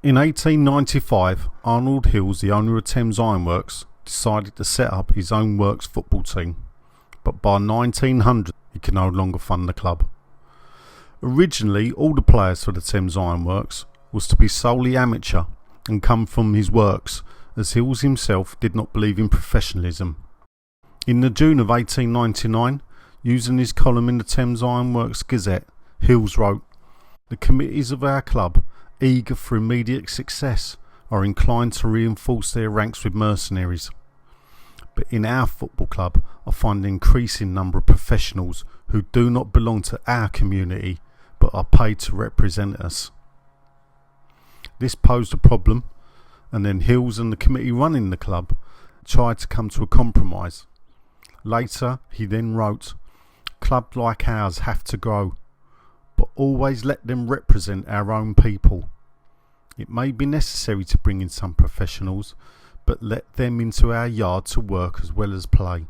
In 1895, Arnold Hills, the owner of Thames Ironworks, decided to set up his own works football team, but by 1900 he could no longer fund the club. Originally, all the players for the Thames Ironworks was to be solely amateur and come from his works, as Hills himself did not believe in professionalism. In the June of 1899, using his column in the Thames Ironworks Gazette, Hills wrote, "The committees of our club, eager for immediate success, are inclined to reinforce their ranks with mercenaries. But in our football club I find an increasing number of professionals who do not belong to our community but are paid to represent us." This posed a problem, and then Hills and the committee running the club tried to come to a compromise. Later he then wrote, "Clubs like ours have to grow, but always let them represent our own people. It may be necessary to bring in some professionals, but let them into our yard to work as well as play."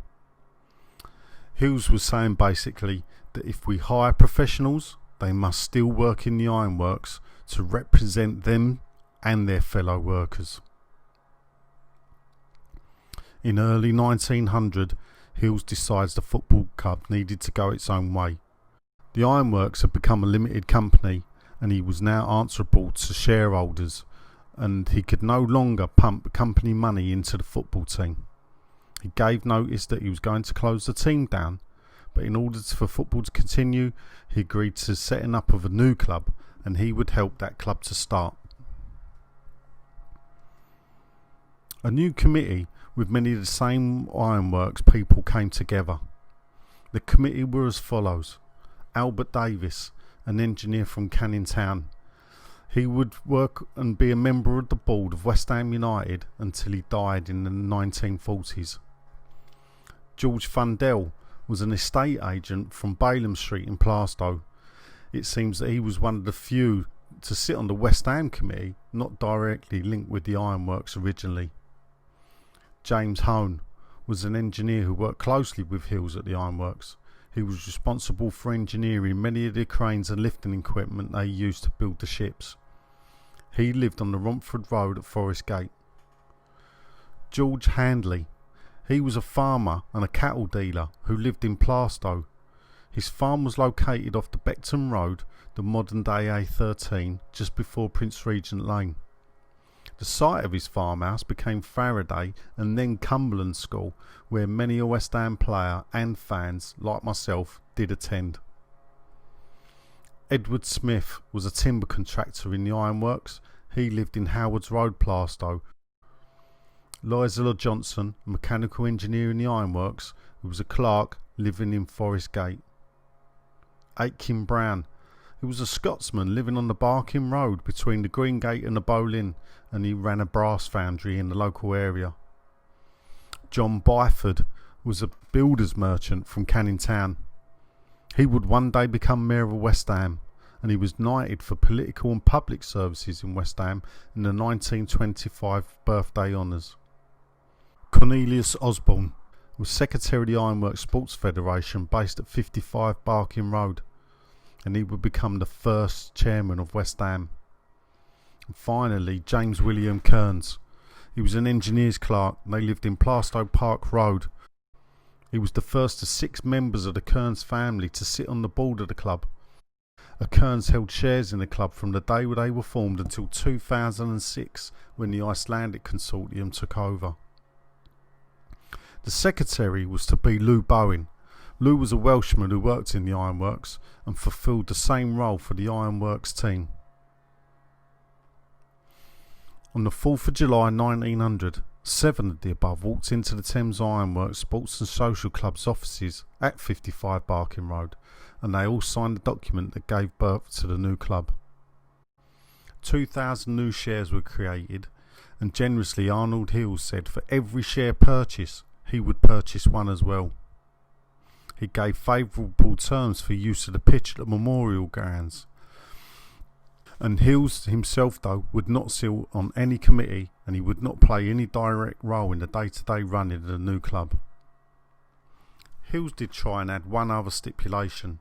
Hills was saying basically that if we hire professionals, they must still work in the ironworks to represent them and their fellow workers. In early 1900, Hills decides the football club needed to go its own way. The ironworks had become a limited company, and he was now answerable to shareholders, and he could no longer pump company money into the football team. He gave notice that he was going to close the team down, but in order for football to continue, he agreed to setting up of a new club, and he would help that club to start. A new committee with many of the same ironworks people came together. The committee were as follows: Albert Davis, an engineer from Canning Town. He would work and be a member of the board of West Ham United until he died in the 1940s. George Fundell was an estate agent from Balaam Street in Plaistow. It seems that he was one of the few to sit on the West Ham committee, not directly linked with the ironworks originally. James Hone was an engineer who worked closely with Hills at the ironworks. He was responsible for engineering many of the cranes and lifting equipment they used to build the ships. He lived on the Romford Road at Forest Gate. George Handley. He was a farmer and a cattle dealer who lived in Plaistow. His farm was located off the Beckton Road, the modern day A13, just before Prince Regent Lane. The site of his farmhouse became Faraday and then Cumberland School, where many a West Ham player and fans, like myself, did attend. Edward Smith was a timber contractor in the ironworks. He lived in Howard's Road, Plaistow. Liza Johnson, a mechanical engineer in the ironworks, who was a clerk living in Forest Gate. Aitken Brown. He was a Scotsman living on the Barking Road between the Green Gate and the Bowlin, and he ran a brass foundry in the local area. John Byford was a builder's merchant from Canning Town. He would one day become mayor of West Ham, and he was knighted for political and public services in West Ham in the 1925 birthday honours. Cornelius Osborne was secretary of the Ironworks Sports Federation based at 55 Barking Road, and he would become the first chairman of West Ham. And finally, James William Kearns. He was an engineer's clerk. They lived in Plaistow Park Road. He was the first of 6 members of the Kearns family to sit on the board of the club. Kearns held shares in the club from the day they were formed until 2006, when the Icelandic consortium took over. The secretary was to be Lou Bowen. Lou was a Welshman who worked in the ironworks and fulfilled the same role for the ironworks team. On the 4th of July 1900, 7 of the above walked into the Thames Ironworks Sports and Social Club's offices at 55 Barking Road, and they all signed the document that gave birth to the new club. 2,000 new shares were created, and generously Arnold Hills said for every share purchase he would purchase one as well. He gave favourable terms for use of the pitch at the memorial grounds. And Hills himself, though, would not sit on any committee, and he would not play any direct role in the day-to-day running of the new club. Hills did try and add one other stipulation.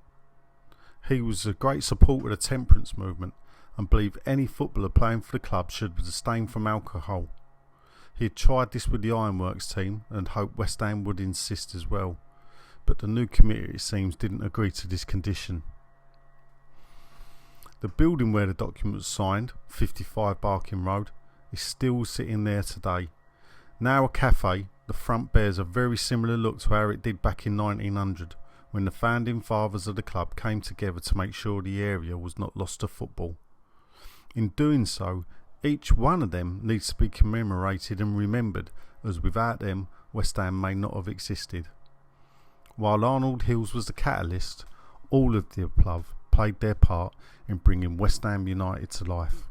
He was a great supporter of the temperance movement, and believed any footballer playing for the club should abstain from alcohol. He had tried this with the Ironworks team and hoped West Ham would insist as well, but the new committee, it seems, didn't agree to this condition. The building where the document was signed, 55 Barking Road, is still sitting there today. Now a cafe, the front bears a very similar look to how it did back in 1900, when the founding fathers of the club came together to make sure the area was not lost to football. In doing so, each one of them needs to be commemorated and remembered, as without them, West Ham may not have existed. While Arnold Hills was the catalyst, all of the above played their part in bringing West Ham United to life.